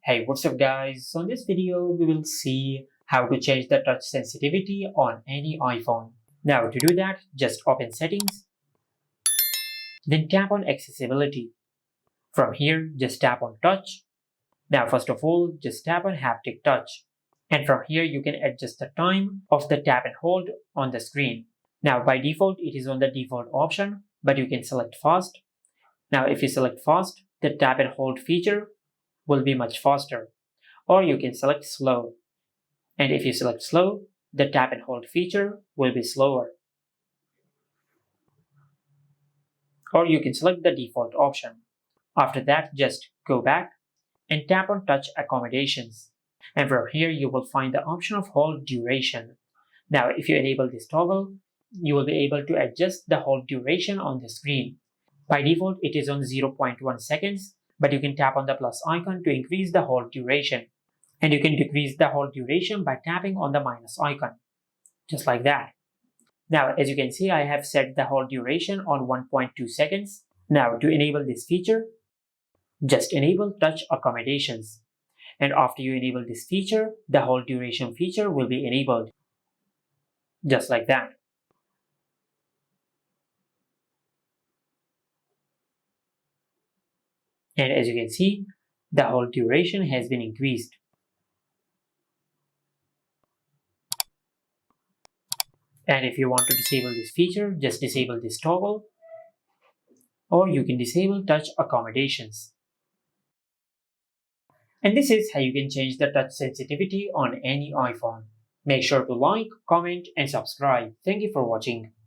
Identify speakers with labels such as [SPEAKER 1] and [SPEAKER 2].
[SPEAKER 1] Hey, what's up guys? So in this video, we will see how to change the touch sensitivity on any iPhone. Now to do that, just open settings, then tap on accessibility. From here, just tap on touch. Now first of all, just tap on haptic touch. And from here, you can adjust the time of the tap and hold on the screen. Now by default, it is on the default option, but you can select fast. Now if you select fast, the tap and hold feature will be much faster. Or you can select slow. And if you select slow, the tap and hold feature will be slower. Or you can select the default option. After that, just go back and tap on touch accommodations. And from here, you will find the option of hold duration. Now, if you enable this toggle, you will be able to adjust the hold duration on the screen. By default, it is on 0.1 seconds, but you can tap on the plus icon to increase the hold duration. And you can decrease the hold duration by tapping on the minus icon, just like that. Now, as you can see, I have set the hold duration on 1.2 seconds. Now, to enable this feature, just enable touch accommodations. And after you enable this feature, the hold duration feature will be enabled, just like that. And as you can see, the hold duration has been increased. And if you want to disable this feature, just disable this toggle, or you can disable touch accommodations. And this is how you can change the touch sensitivity on any iPhone. Make sure to like, comment, and subscribe. Thank you for watching.